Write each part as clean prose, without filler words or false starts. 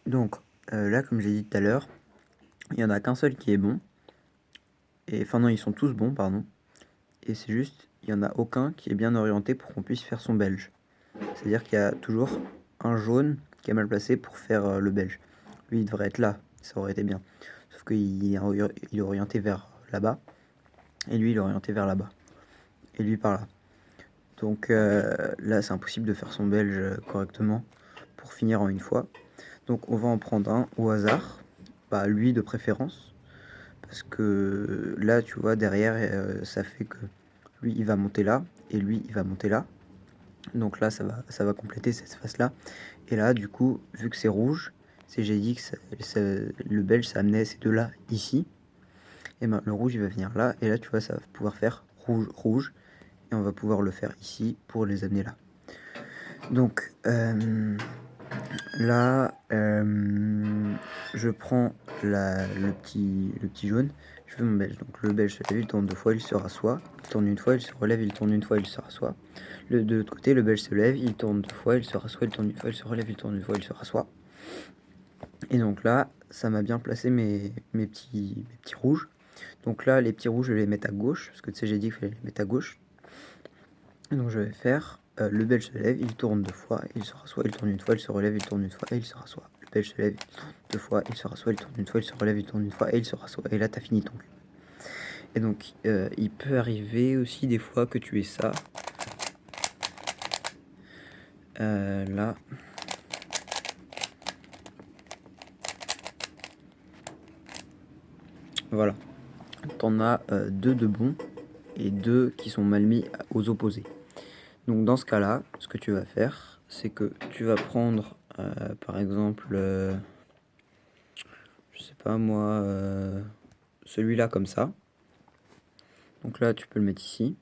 Donc là, comme j'ai dit tout à l'heure, il n'y en a qu'un seul qui est bon. Enfin non, ils sont tous bons, pardon. Et c'est juste, il n'y en a aucun qui est bien orienté pour qu'on puisse faire son belge. C'est-à-dire qu'il y a toujours un jaune qui est mal placé pour faire le belge. Lui, il devrait être là, ça aurait été bien. Sauf qu'il est orienté vers là-bas. Et lui, il est orienté vers là-bas. Et lui par là. Donc là, c'est impossible de faire son belge correctement pour finir en une fois. Donc on va en prendre un au hasard. Bah, lui de préférence. Parce que là, tu vois, derrière, ça fait que lui, il va monter là. Et lui, il va monter là. Donc là, ça va compléter cette face-là. Et là, du coup, vu que c'est rouge, j'ai dit que le belge, ça amenait ces deux-là ici. Et ben, le rouge, il va venir là. Et là, tu vois, ça va pouvoir faire rouge, rouge. Et on va pouvoir le faire ici pour les amener là. Donc là, je prends le petit jaune. Je fais mon belge. Donc le belge se lève, il tourne deux fois, il se rassoit. Il tourne une fois, il se relève, il tourne une fois, il se rassoit. De l'autre côté, le belge se lève, il tourne deux fois, il se rassoit, il tourne une fois, il se relève, il tourne une fois, il se rassoit. Et donc là, ça m'a bien placé mes petits rouges. Donc là, les petits rouges, je vais les mettre à gauche, parce que tu sais, j'ai dit qu'il fallait les mettre à gauche. Et donc je vais faire, le belge se lève, il tourne deux fois, il se rassoit, il tourne une fois, il se relève, il tourne une fois, et il se rassoit. Le belge se lève, il tourne deux fois, il se rassoit, il tourne une fois, il se relève, il tourne une fois, et il se rassoit. Et là, t'as fini ton cul. Et donc, il peut arriver aussi des fois que tu aies ça. Là. Voilà. T'en as deux de bons et deux qui sont mal mis aux opposés. Donc dans ce cas-là, ce que tu vas faire, c'est que tu vas prendre, par exemple, je sais pas moi, celui-là comme ça. Donc là, tu peux le mettre ici.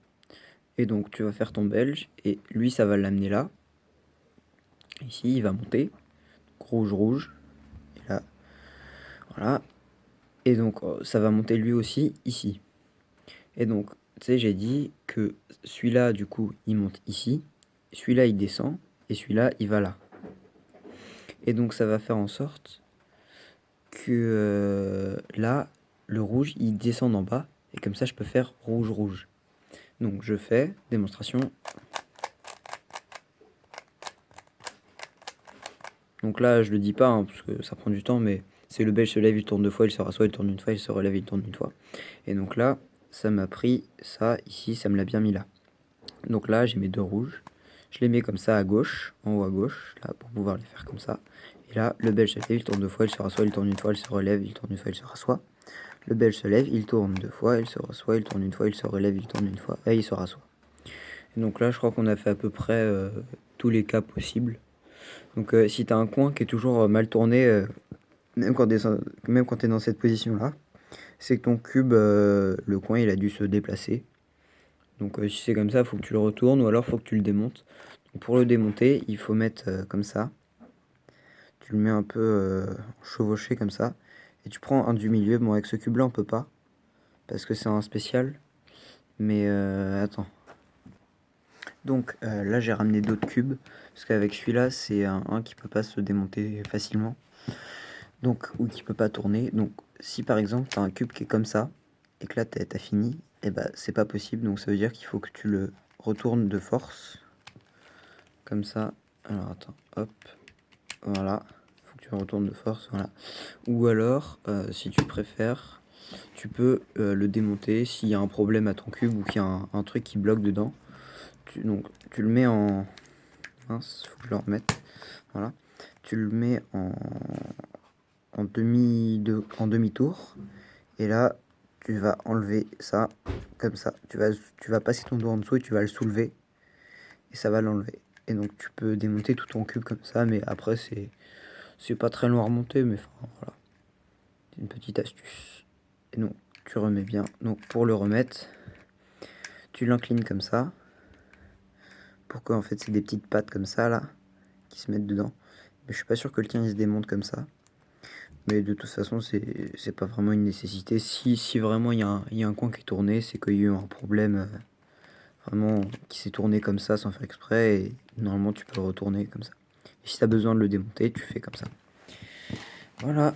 Et donc tu vas faire ton belge et lui, ça va l'amener là. Ici, il va monter. Donc, rouge, rouge. Et là, voilà. Et donc ça va monter lui aussi ici. Et donc, tu sais, j'ai dit que celui-là, du coup, il monte ici. Celui-là, il descend. Et celui-là, il va là. Et donc, ça va faire en sorte que là, le rouge, il descend en bas. Et comme ça, je peux faire rouge, rouge. Donc, je fais démonstration. Donc là, je le dis pas, hein, parce que ça prend du temps, mais c'est le belge se lève, il tourne deux fois, il se rassoit, il tourne une fois, il se relève, il tourne une fois. Et donc là, ça m'a pris ça ici, ça me l'a bien mis là. Donc là, j'ai mes deux rouges. Je les mets comme ça à gauche, en haut à gauche, là, pour pouvoir les faire comme ça. Et là, le belge se lève, il tourne deux fois, il se rassoit, il tourne une fois, il se relève, il tourne une fois, il se rassoit. Le belge se lève, il tourne deux fois, il se rassoit, il tourne une fois, il se relève, il tourne une fois, et il se rassoit. Et donc là, je crois qu'on a fait à peu près tous les cas possibles. Donc si tu as un coin qui est toujours mal tourné, même quand tu es dans cette position-là, c'est que ton cube, le coin, il a dû se déplacer. Donc si c'est comme ça, il faut que tu le retournes ou alors il faut que tu le démontes. Donc, pour le démonter, il faut mettre comme ça. Tu le mets un peu chevauché comme ça. Et tu prends un du milieu. Bon, avec ce cube-là, on peut pas. Parce que c'est un spécial. Mais attends. Donc là, j'ai ramené d'autres cubes. Parce qu'avec celui-là, c'est un qui peut pas se démonter facilement. Donc, ou qui peut pas tourner. Donc, si par exemple, tu as un cube qui est comme ça. Et que là, t'as fini. Et bah, c'est pas possible. Donc, ça veut dire qu'il faut que tu le retournes de force. Comme ça. Alors, attends. Hop. Voilà. Faut que tu le retournes de force. Voilà. Ou alors, si tu préfères, tu peux le démonter s'il y a un problème à ton cube ou qu'il y a un truc qui bloque dedans. Donc, tu le mets en... Mince, faut que je le remette. Voilà. Tu le mets en demi-tour. Et là, tu vas enlever ça, comme ça. Tu vas passer ton doigt en dessous et tu vas le soulever. Et ça va l'enlever. Et donc, tu peux démonter tout ton cube comme ça. Mais après, c'est pas très loin à remonter. Mais enfin, voilà. C'est une petite astuce. Et donc, tu remets bien. Donc, pour le remettre, tu l'inclines comme ça. Pour qu'en fait, c'est des petites pattes comme ça, là, qui se mettent dedans. Mais je suis pas sûr que le tien, il se démonte comme ça. Mais de toute façon, c'est pas vraiment une nécessité. Si vraiment il y a un coin qui est tourné, c'est qu'il y a eu un problème vraiment qui s'est tourné comme ça sans faire exprès. Et normalement, tu peux le retourner comme ça. Et si tu as besoin de le démonter, tu fais comme ça. Voilà.